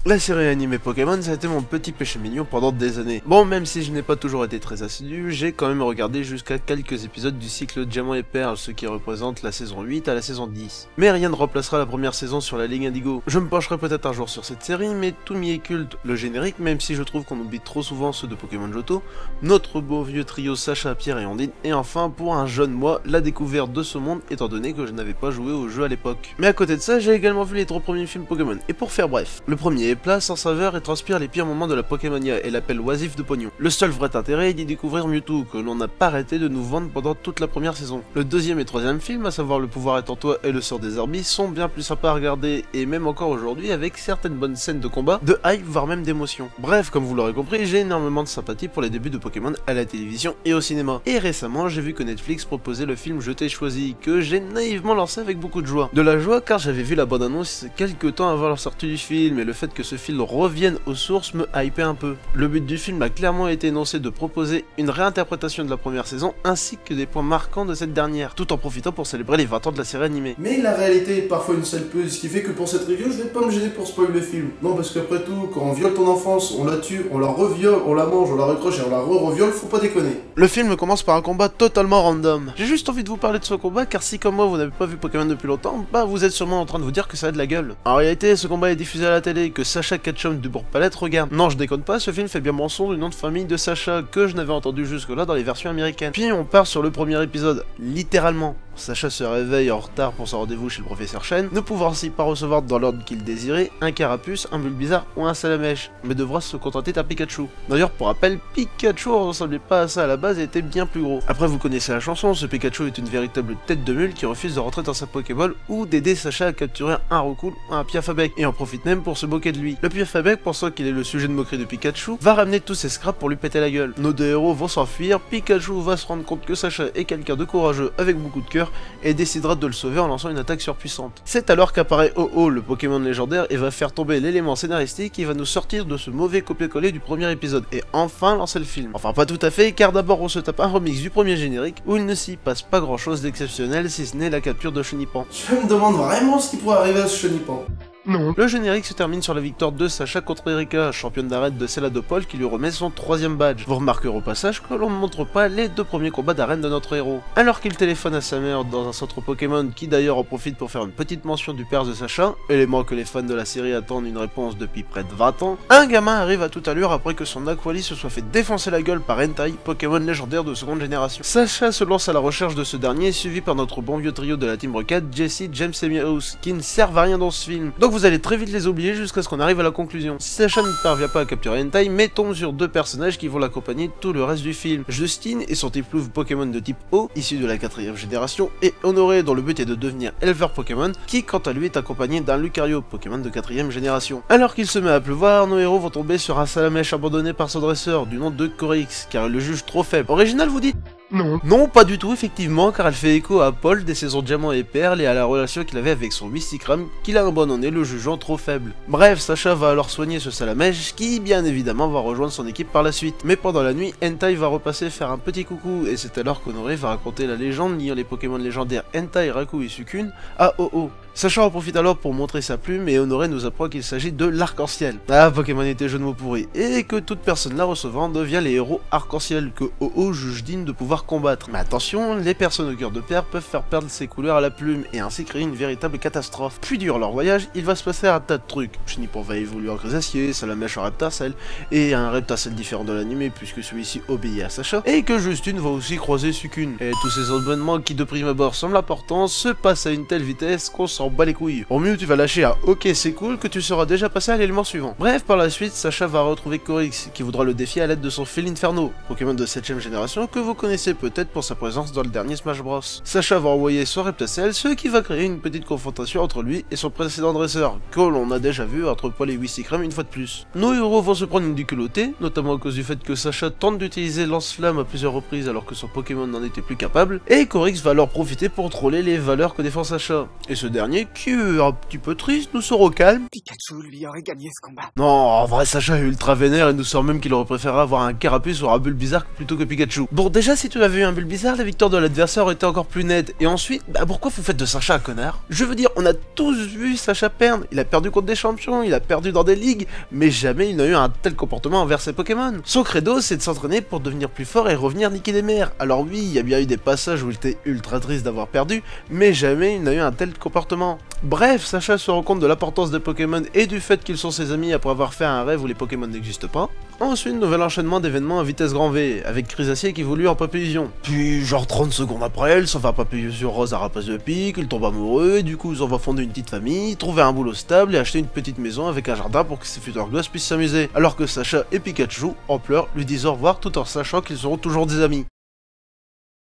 La série animée Pokémon, ça a été mon petit péché mignon pendant des années. Bon, même si je n'ai pas toujours été très assidu, j'ai quand même regardé jusqu'à quelques épisodes du cycle Diamant et Perle, ce qui représente la saison 8 à la saison 10. Mais rien ne remplacera la première saison sur la Ligue Indigo. Je me pencherai peut-être un jour sur cette série, mais tout m'y est culte. Le générique, même si je trouve qu'on oublie trop souvent ceux de Pokémon Johto, notre beau vieux trio Sacha, Pierre et Ondine, et enfin, pour un jeune moi, la découverte de ce monde, étant donné que je n'avais pas joué au jeu à l'époque. Mais à côté de ça, j'ai également vu les 3 premiers films Pokémon, et pour faire bref, le premier est plat, sans saveur et transpire les pires moments de la Pokémonia et l'appel oisif de pognon. Le seul vrai intérêt est d'y découvrir Mewtwo, que l'on n'a pas arrêté de nous vendre pendant toute la première saison. Le deuxième et troisième film, à savoir Le pouvoir est en toi et Le sort des Arbis, sont bien plus sympas à regarder, et même encore aujourd'hui avec certaines bonnes scènes de combat, de hype voire même d'émotion. Bref, comme vous l'aurez compris, j'ai énormément de sympathie pour les débuts de Pokémon à la télévision et au cinéma. Et récemment, j'ai vu que Netflix proposait le film Je t'ai choisi, que j'ai naïvement lancé avec beaucoup de joie. De la joie car j'avais vu la bande-annonce quelques temps avant la sortie du film, et le fait que ce film revienne aux sources me hypait un peu. Le but du film a clairement été énoncé de proposer une réinterprétation de la première saison ainsi que des points marquants de cette dernière, tout en profitant pour célébrer les 20 ans de la série animée. Mais la réalité est parfois une seule puse, ce qui fait que pour cette review, je vais pas me gêner pour spoiler le film. Non, parce qu'après tout, quand on viole ton enfance, on la tue, on la reviole, on la mange, on la recroche et on la re-reviole, faut pas déconner. Le film commence par un combat totalement random. J'ai juste envie de vous parler de ce combat car si comme moi vous n'avez pas vu Pokémon depuis longtemps, bah vous êtes sûrement en train de vous dire que ça a de la gueule. En réalité, ce combat est diffusé à la télé, que Sacha Ketchum du Bourg-Palette regarde. Non, je déconne pas, ce film fait bien mention du nom de famille de Sacha que je n'avais entendu jusque-là dans les versions américaines. Puis on part sur le premier épisode, littéralement. Sacha se réveille en retard pour son rendez-vous chez le professeur Chen, ne pouvant ainsi pas recevoir dans l'ordre qu'il désirait un Carapuce, un Bulbizarre ou un Salamèche, mais devra se contenter d'un Pikachu. D'ailleurs, pour rappel, Pikachu ne ressemblait pas à ça à la base et était bien plus gros. Après, vous connaissez la chanson, ce Pikachu est une véritable tête de mule qui refuse de rentrer dans sa Pokéball ou d'aider Sacha à capturer un Roucoule ou un Piafabec, et en profite même pour se moquer de lui. Le Piafabec, pensant qu'il est le sujet de moquerie de Pikachu, va ramener tous ses scraps pour lui péter la gueule. Nos deux héros vont s'enfuir, Pikachu va se rendre compte que Sacha est quelqu'un de courageux avec beaucoup de cœur et décidera de le sauver en lançant une attaque surpuissante. C'est alors qu'apparaît Ho-Oh, le Pokémon légendaire, et va faire tomber l'élément scénaristique qui va nous sortir de ce mauvais copier-coller du premier épisode et enfin lancer le film. Enfin pas tout à fait, car d'abord on se tape un remix du premier générique où il ne s'y passe pas grand chose d'exceptionnel si ce n'est la capture de Chenipan. Je me demande vraiment ce qui pourrait arriver à ce Chenipan. Non. Le générique se termine sur la victoire de Sacha contre Erika, championne d'arène de Céladopol, qui lui remet son 3ème badge. Vous remarquerez au passage que l'on ne montre pas les 2 premiers combats d'arène de notre héros. Alors qu'il téléphone à sa mère dans un centre Pokémon, qui d'ailleurs en profite pour faire une petite mention du père de Sacha, élément que les fans de la série attendent une réponse depuis près de 20 ans, un gamin arrive à toute allure après que son Aquali se soit fait défoncer la gueule par Entei, Pokémon légendaire de seconde génération. Sacha se lance à la recherche de ce dernier, suivi par notre bon vieux trio de la Team Rocket, Jesse, James et Meowth, qui ne servent à rien dans ce film. Donc vous allez très vite les oublier jusqu'à ce qu'on arrive à la conclusion. Sacha ne parvient pas à capturer Entei, mais tombe sur 2 personnages qui vont l'accompagner tout le reste du film. Justine et son Tiplouf Pokémon de type eau, issu de la 4ème génération, et Honoré dont le but est de devenir éleveur Pokémon, qui quant à lui est accompagné d'un Lucario, Pokémon de 4ème génération. Alors qu'il se met à pleuvoir, nos héros vont tomber sur un Salamèche abandonné par son dresseur, du nom de Corix, car il le juge trop faible. Original vous dites ? Non. Non, pas du tout, effectivement, car elle fait écho à Paul des saisons Diamant et Perle et à la relation qu'il avait avec son Wistikram, qu'il a abandonné le jugeant trop faible. Bref, Sacha va alors soigner ce Salamèche, qui bien évidemment va rejoindre son équipe par la suite. Mais pendant la nuit, Entei va repasser faire un petit coucou, et c'est alors qu'Honoré va raconter la légende liant les Pokémon légendaires Entei, Raku et Succune à Ho-Oh. Sacha en profite alors pour montrer sa plume et Honoré nous apprend qu'il s'agit de l'arc-en-ciel. Ah, Pokémon était jeu de mots pourri. Et que toute personne la recevant devient les héros arc-en-ciel que Ho-Oh juge digne de pouvoir combattre. Mais attention, les personnes au cœur de pierre peuvent faire perdre ses couleurs à la plume et ainsi créer une véritable catastrophe. Puis durant leur voyage, il va se passer un tas de trucs. Chenipan va évoluer en Crésacier, Salamèche en Reptacel, et un Reptacel différent de l'animé puisque celui-ci obéit à Sacha, et que Justine va aussi croiser Succune. Et tous ces abonnements qui de prime abord semblent importants se passent à une telle vitesse qu'on s'en bat les couilles. Au mieux tu vas lâcher un ok c'est cool que tu seras déjà passé à l'élément suivant. Bref, par la suite, Sacha va retrouver Corix, qui voudra le défier à l'aide de son fil Inferno, Pokémon de 7ème génération que vous connaissez peut-être pour sa présence dans le dernier Smash Bros. Sacha va envoyer son Reptacel, ce qui va créer une petite confrontation entre lui et son précédent dresseur, que l'on a déjà vu entre Paul et Wistikram une fois de plus. Nos héros vont se prendre une déculottée, notamment à cause du fait que Sacha tente d'utiliser Lance-Flamme à plusieurs reprises alors que son Pokémon n'en était plus capable, et Corix va alors profiter pour troller les valeurs que défend Sacha. Et ce dernier dernier, qui est un petit peu triste, nous sort au calme. Pikachu lui aurait gagné ce combat. Non, en vrai, Sacha est ultra vénère et nous sort même qu'il aurait préféré avoir un carapuce ou un Bulbizarre plutôt que Pikachu. Bon, déjà, si tu avais eu un Bulbizarre, la victoire de l'adversaire aurait été encore plus nette. Et ensuite, pourquoi vous faites de Sacha un connard? Je veux dire, on a tous vu Sacha perdre. Il a perdu contre des champions, il a perdu dans des ligues, mais jamais il n'a eu un tel comportement envers ses Pokémon. Son credo, c'est de s'entraîner pour devenir plus fort et revenir niquer les mers. Alors oui, il y a bien eu des passages où il était ultra triste d'avoir perdu, mais jamais il n'a eu un tel comportement. Bref, Sacha se rend compte de l'importance des Pokémon et du fait qu'ils sont ses amis après avoir fait un rêve où les Pokémon n'existent pas. Ensuite, nouvel enchaînement d'événements à vitesse grand V, avec Chrysacier qui évolue en Papillusion. Puis, genre 30 secondes après, elle s'en va à Papillusion rose à Rapace de Pique, il tombe amoureux, et du coup, ils en va fonder une petite famille, trouver un boulot stable et acheter une petite maison avec un jardin pour que ses futurs gosses puissent s'amuser. Alors que Sacha et Pikachu, en pleurs, lui disent au revoir tout en sachant qu'ils seront toujours des amis.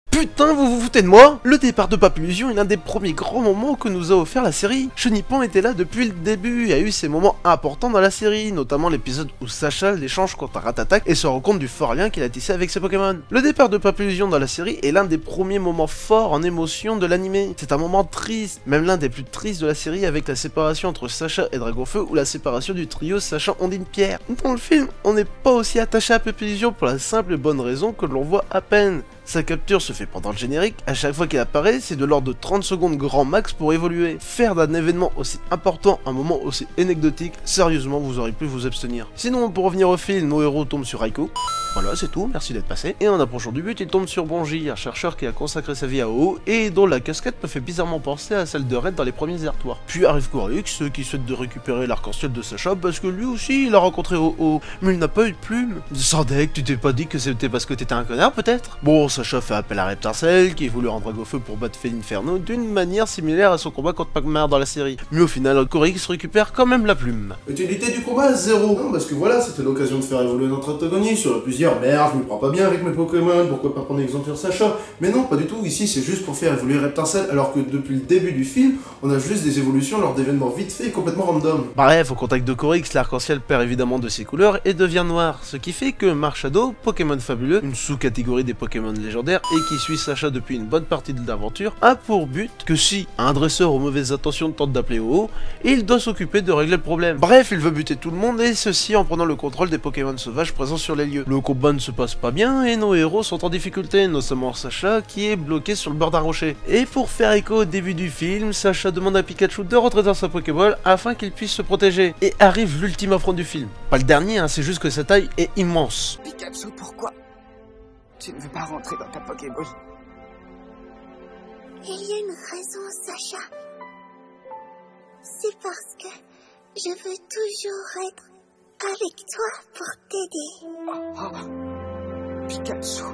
Putain, vous vous foutez de moi? Le départ de Papillusion est l'un des premiers grands moments que nous a offert la série. Chenipan était là depuis le début et a eu ses moments importants dans la série, notamment l'épisode où Sacha l'échange contre Ratatak et se rend compte du fort lien qu'il a tissé avec ses Pokémon. Le départ de Papillusion dans la série est l'un des premiers moments forts en émotion de l'anime. C'est un moment triste, même l'un des plus tristes de la série avec la séparation entre Sacha et Dragonfeu ou la séparation du trio Sacha, Ondine, Pierre. Dans le film, on n'est pas aussi attaché à Papillusion pour la simple et bonne raison que l'on voit à peine. Sa capture se fait pendant le générique, à chaque fois qu'il apparaît, c'est de l'ordre de 30 secondes grand max pour évoluer. Faire d'un événement aussi important un moment aussi anecdotique, sérieusement vous auriez pu vous abstenir. Sinon, pour revenir au film, nos héros tombent sur Raikou. Voilà, c'est tout, merci d'être passé. Et en approchant du but, ils tombent sur Bonji, un chercheur qui a consacré sa vie à Ho et dont la casquette me fait bizarrement penser à celle de Red dans les premiers Artoirs. Puis arrive Corix, qui souhaite de récupérer l'arc-en-ciel de Sacha parce que lui aussi il a rencontré Ho, mais il n'a pas eu de plume. Sardec, tu t'es pas dit que c'était parce que t'étais un connard peut-être? Bon, Sacha fait appel à Reptincelle, qui évolue en Dragofeu pour battre Félinferno d'une manière similaire à son combat contre Magmar dans la série. Mais au final, Corix récupère quand même la plume. Utilité du combat, 0. Non, parce que voilà, c'était l'occasion de faire évoluer notre antagoniste. Sur plusieurs, merde, je me prends pas bien avec mes Pokémon, pourquoi pas prendre l'exemple sur Sacha? Mais non, pas du tout, ici c'est juste pour faire évoluer Reptincelle, alors que depuis le début du film, on a juste des évolutions lors d'événements vite faits et complètement random. Bref, au contact de Corix, l'arc-en-ciel perd évidemment de ses couleurs et devient noir, ce qui fait que Marshado, Pokémon fabuleux, une sous-catégorie des Pokémon légendaires et qui suit Sacha depuis une bonne partie de l'aventure, a pour but que si un dresseur aux mauvaises intentions tente d'appeler Ho, il doit s'occuper de régler le problème. Bref, il veut buter tout le monde et ceci en prenant le contrôle des Pokémon sauvages présents sur les lieux. Le combat ne se passe pas bien et nos héros sont en difficulté, notamment Sacha qui est bloqué sur le bord d'un rocher. Et pour faire écho au début du film, Sacha demande à Pikachu de rentrer dans sa Pokéball afin qu'il puisse se protéger. Et arrive l'ultime affront du film. Pas le dernier, hein, c'est juste que sa taille est immense. Pikachu, pourquoi tu ne veux pas rentrer dans ta Pokéball? Il y a une raison, Sacha. C'est parce que je veux toujours être avec toi pour t'aider. Pikachu.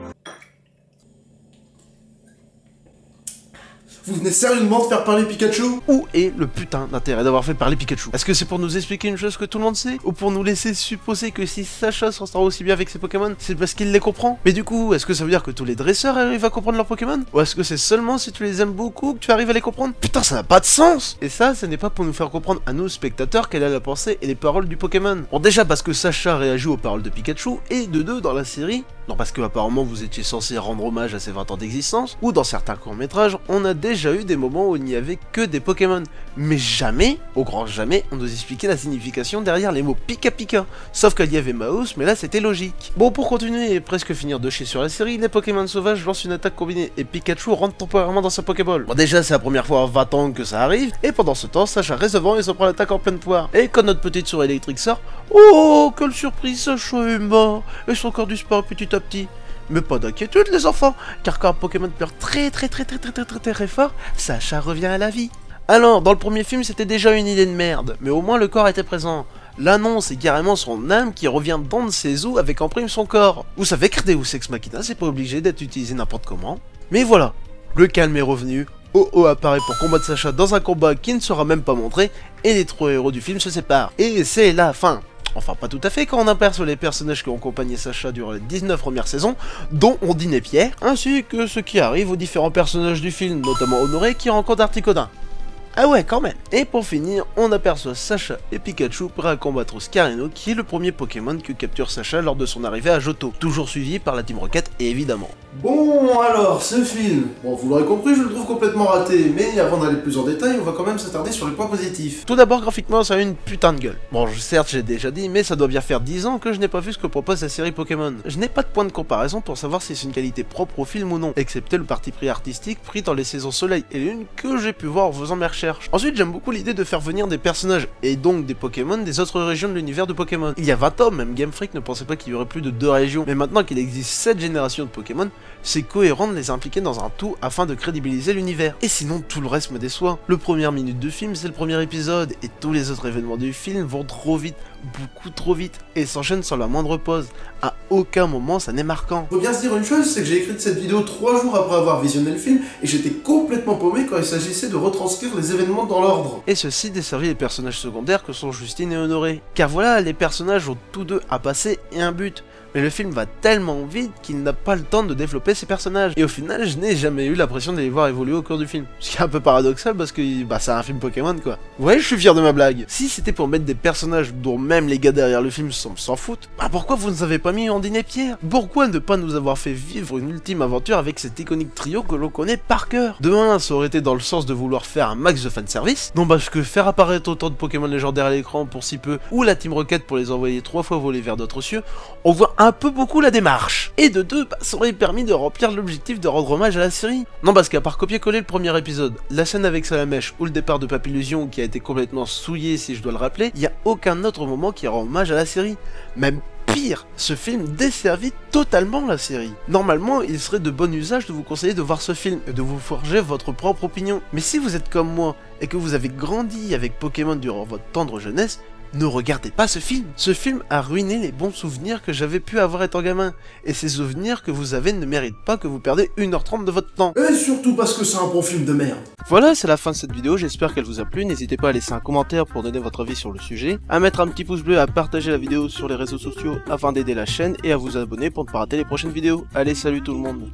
Vous venez sérieusement de faire parler Pikachu? Où est le putain d'intérêt d'avoir fait parler Pikachu? Est-ce que c'est pour nous expliquer une chose que tout le monde sait? Ou pour nous laisser supposer que si Sacha s'en sort aussi bien avec ses Pokémon, c'est parce qu'il les comprend? Mais du coup, est-ce que ça veut dire que tous les dresseurs arrivent à comprendre leurs Pokémon? Ou est-ce que c'est seulement si tu les aimes beaucoup que tu arrives à les comprendre? Putain, ça n'a pas de sens! Et ça, ce n'est pas pour nous faire comprendre à nous, spectateurs, quelle est la pensée et les paroles du Pokémon. Bon, déjà parce que Sacha réagit aux paroles de Pikachu, et de deux, dans la série, non parce que apparemment vous étiez censé rendre hommage à ses 20 ans d'existence, ou dans certains courts-métrages, on a déjà eu des moments où il n'y avait que des Pokémon. Mais jamais, au grand jamais, on nous expliquait la signification derrière les mots Pika Pika. Sauf qu'il y avait Mouse, mais là c'était logique. Bon, pour continuer et presque finir de chier sur la série, les Pokémon sauvages lancent une attaque combinée et Pikachu rentre temporairement dans sa Pokéball. Bon, déjà c'est la première fois en 20 ans que ça arrive, et pendant ce temps, Sacha reste devant et se prend l'attaque en pleine poire. Et quand notre petite souris électrique sort, oh, quelle surprise, Sacha est mort, et son corps disparaît petit à petit. Mais pas d'inquiétude les enfants, car quand un Pokémon pleure très fort, Sacha revient à la vie. Alors, dans le premier film c'était déjà une idée de merde, mais au moins le corps était présent. Là non, c'est carrément son âme qui revient dans ses os avec en prime son corps. Vous savez que Deus Ex Machina c'est pas obligé d'être utilisé n'importe comment. Mais voilà, le calme est revenu, Ho apparaît pour combattre Sacha dans un combat qui ne sera même pas montré, et les trois héros du film se séparent. Et c'est la fin. Enfin, pas tout à fait quand on aperçoit les personnages qui ont accompagné Sacha durant les 19 premières saisons, dont Ondine et Pierre, ainsi que ce qui arrive aux différents personnages du film, notamment Honoré qui rencontre Articodin. Ah ouais, quand même. Et pour finir, on aperçoit Sacha et Pikachu prêts à combattre Scarino, qui est le premier Pokémon que capture Sacha lors de son arrivée à Johto, toujours suivi par la Team Rocket évidemment. Bon alors, ce film, bon vous l'aurez compris, je le trouve complètement raté, mais avant d'aller plus en détail, on va quand même s'attarder sur les points positifs. Tout d'abord, graphiquement, ça a une putain de gueule. Bon, certes, j'ai déjà dit, mais ça doit bien faire 10 ans que je n'ai pas vu ce que propose la série Pokémon. Je n'ai pas de point de comparaison pour savoir si c'est une qualité propre au film ou non, excepté le parti pris artistique pris dans les saisons Soleil et Lune que j'ai pu voir en faisant mes recherches. Ensuite, j'aime beaucoup l'idée de faire venir des personnages, et donc des Pokémon, des autres régions de l'univers de Pokémon. Il y a 20 ans, même Game Freak ne pensait pas qu'il y aurait plus de 2 régions, mais maintenant qu'il existe 7 générations de Pokémon, c'est cohérent de les impliquer dans un tout afin de crédibiliser l'univers. Et sinon, tout le reste me déçoit. Le première minute de film, c'est le premier épisode, et tous les autres événements du film vont trop vite, beaucoup trop vite, et s'enchaînent sans la moindre pause. À aucun moment ça n'est marquant. Faut bien se dire une chose, c'est que j'ai écrit cette vidéo 3 jours après avoir visionné le film, et j'étais complètement paumé quand il s'agissait de retranscrire les événements dans l'ordre. Et ceci desservit les personnages secondaires que sont Justine et Honoré. Car voilà, les personnages ont tous deux un passé et un but. Mais le film va tellement vite qu'il n'a pas le temps de développer ses personnages. Et au final, je n'ai jamais eu l'impression de les voir évoluer au cours du film. Ce qui est un peu paradoxal parce que c'est un film Pokémon quoi. Ouais, je suis fier de ma blague. Si c'était pour mettre des personnages dont même les gars derrière le film s'en foutent, pourquoi vous ne avez pas mis Ondine et Pierre? Pourquoi ne pas nous avoir fait vivre une ultime aventure avec cet iconique trio que l'on connaît par cœur? De un, ça aurait été dans le sens de vouloir faire un max de fanservice. Non parce que faire apparaître autant de Pokémon légendaires à l'écran pour si peu, ou la Team Rocket pour les envoyer 3 fois voler vers d'autres cieux, on voit un peu beaucoup la démarche. Et de deux, ça aurait permis de remplir l'objectif de rendre hommage à la série. Non parce qu'à part copier-coller le premier épisode, la scène avec Salamèche ou le départ de Papillusion qui a été complètement souillé si je dois le rappeler, il n'y a aucun autre moment qui rend hommage à la série. Même pire, ce film desservit totalement la série. Normalement, il serait de bon usage de vous conseiller de voir ce film et de vous forger votre propre opinion. Mais si vous êtes comme moi et que vous avez grandi avec Pokémon durant votre tendre jeunesse, ne regardez pas ce film. Ce film a ruiné les bons souvenirs que j'avais pu avoir étant gamin. Et ces souvenirs que vous avez ne méritent pas que vous perdez 1h30 de votre temps. Et surtout parce que c'est un bon film de merde. Voilà, c'est la fin de cette vidéo, j'espère qu'elle vous a plu. N'hésitez pas à laisser un commentaire pour donner votre avis sur le sujet, à mettre un petit pouce bleu, à partager la vidéo sur les réseaux sociaux afin d'aider la chaîne et à vous abonner pour ne pas rater les prochaines vidéos. Allez, salut tout le monde.